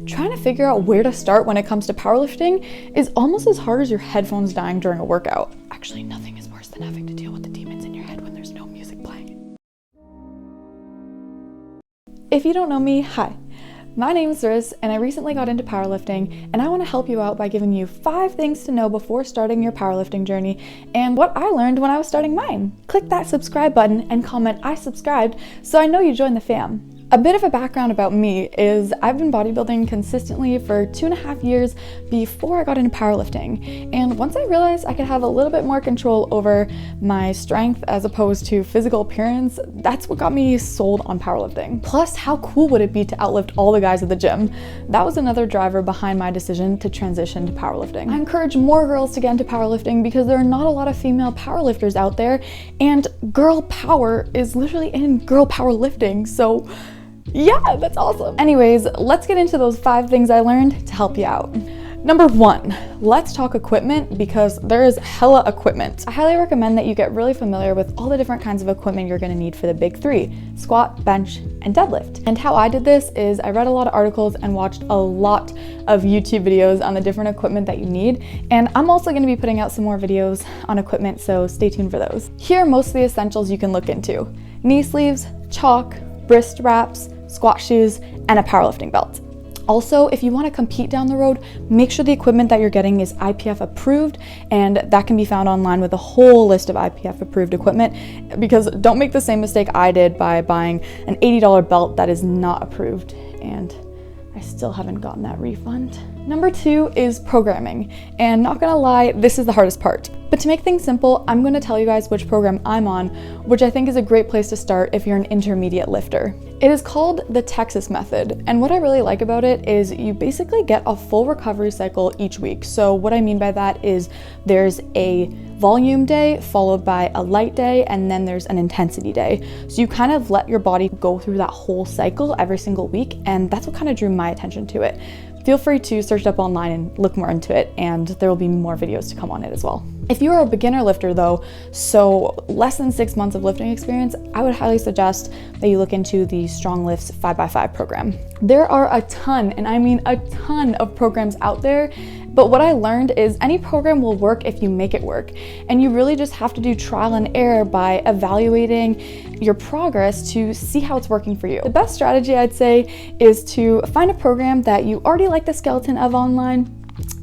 Trying to figure out where to start when it comes to powerlifting is almost as hard as your headphones dying during a workout. Actually, nothing is worse than having to deal with the demons in your head when there's no music playing. If you don't know me, hi. My name is Riz, and I recently got into powerlifting, and I want to help you out by giving you 5 things to know before starting your powerlifting journey and what I learned when I was starting mine. Click that subscribe button and comment "I subscribed" so I know you joined the fam. A bit of a background about me is I've been bodybuilding consistently for 2.5 years before I got into powerlifting. And once I realized I could have a little bit more control over my strength as opposed to physical appearance, that's what got me sold on powerlifting. Plus, how cool would it be to outlift all the guys at the gym? That was another driver behind my decision to transition to powerlifting. I encourage more girls to get into powerlifting because there are not a lot of female powerlifters out there, and girl power is literally in girl powerlifting, so yeah, that's awesome. Anyways, let's get into those 5 things I learned to help you out. Number 1, let's talk equipment because there is hella equipment. I highly recommend that you get really familiar with all the different kinds of equipment you're gonna need for the big 3, squat, bench, and deadlift. And how I did this is I read a lot of articles and watched a lot of YouTube videos on the different equipment that you need. And I'm also gonna be putting out some more videos on equipment, so stay tuned for those. Here are most of the essentials you can look into: knee sleeves, chalk, wrist wraps, squat shoes, and a powerlifting belt. Also, if you want to compete down the road, make sure the equipment that you're getting is IPF approved, and that can be found online with a whole list of IPF approved equipment, because don't make the same mistake I did by buying an $80 belt that is not approved, and I still haven't gotten that refund. Number 2 is programming, and not gonna lie, this is the hardest part. But to make things simple, I'm gonna tell you guys which program I'm on, which I think is a great place to start if you're an intermediate lifter. It is called the Texas method, and what I really like about it is you basically get a full recovery cycle each week. So what I mean by that is there's a volume day followed by a light day, and then there's an intensity day. So you kind of let your body go through that whole cycle every single week, and that's what kind of drew my attention to it. Feel free to search it up online and look more into it, and there will be more videos to come on it as well. If you are a beginner lifter though, so less than 6 months of lifting experience, I would highly suggest that you look into the Strong Lifts 5x5 program. There are a ton, and I mean a ton of programs out there, but what I learned is any program will work if you make it work, and you really just have to do trial and error by evaluating your progress to see how it's working for you. The best strategy, I'd say, is to find a program that you already like the skeleton of online,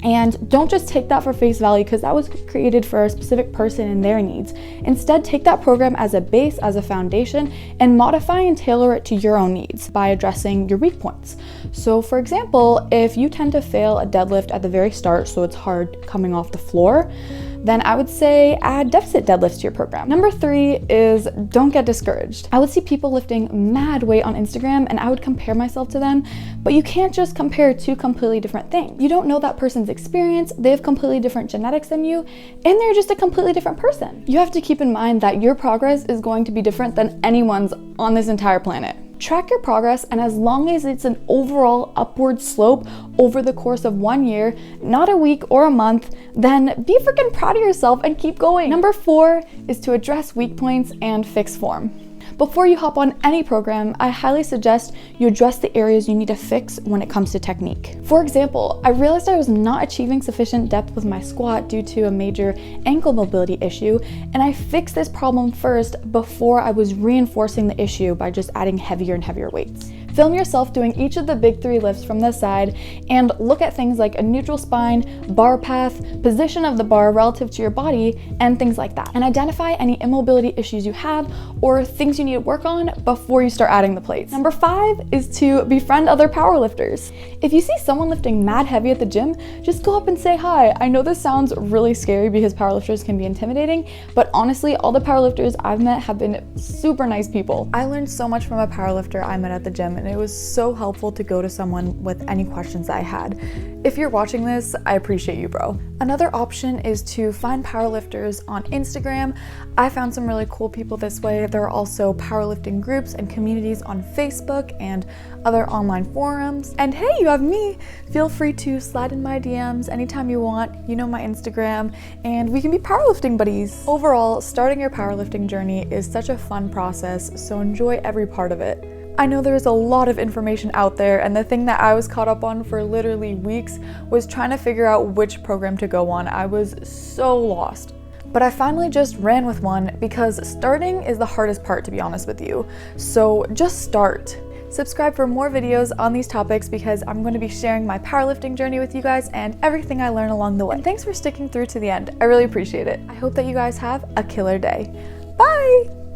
and don't just take that for face value because that was created for a specific person and their needs. Instead, take that program as a base, as a foundation, and modify and tailor it to your own needs by addressing your weak points. So for example, if you tend to fail a deadlift at the very start, so it's hard coming off the floor, then I would say add deficit deadlifts to your program. Number 3 is don't get discouraged. I would see people lifting mad weight on Instagram and I would compare myself to them, but you can't just compare 2 completely different things. You don't know that person's experience, they have completely different genetics than you, and they're just a completely different person. You have to keep in mind that your progress is going to be different than anyone's on this entire planet. Track your progress, and as long as it's an overall upward slope over the course of 1 year, not a week or a month, then be freaking proud of yourself and keep going. Number 4 is to address weak points and fix form. Before you hop on any program, I highly suggest you address the areas you need to fix when it comes to technique. For example, I realized I was not achieving sufficient depth with my squat due to a major ankle mobility issue, and I fixed this problem first before I was reinforcing the issue by just adding heavier and heavier weights. Film yourself doing each of the big 3 lifts from the side and look at things like a neutral spine, bar path, position of the bar relative to your body, and things like that. And identify any immobility issues you have or things you need to work on before you start adding the plates. Number 5 is to befriend other powerlifters. If you see someone lifting mad heavy at the gym, just go up and say hi. I know this sounds really scary because powerlifters can be intimidating, but honestly, all the powerlifters I've met have been super nice people. I learned so much from a powerlifter I met at the gym, and it was so helpful to go to someone with any questions I had. If you're watching this, I appreciate you, bro. Another option is to find powerlifters on Instagram. I found some really cool people this way. There are also powerlifting groups and communities on Facebook and other online forums. And hey, you have me. Feel free to slide in my DMs anytime you want. You know my Instagram, and we can be powerlifting buddies. Overall, starting your powerlifting journey is such a fun process, so enjoy every part of it. I know there is a lot of information out there, and the thing that I was caught up on for literally weeks was trying to figure out which program to go on. I was so lost. But I finally just ran with one because starting is the hardest part, to be honest with you. So just start. Subscribe for more videos on these topics because I'm going to be sharing my powerlifting journey with you guys and everything I learn along the way. And thanks for sticking through to the end. I really appreciate it. I hope that you guys have a killer day. Bye!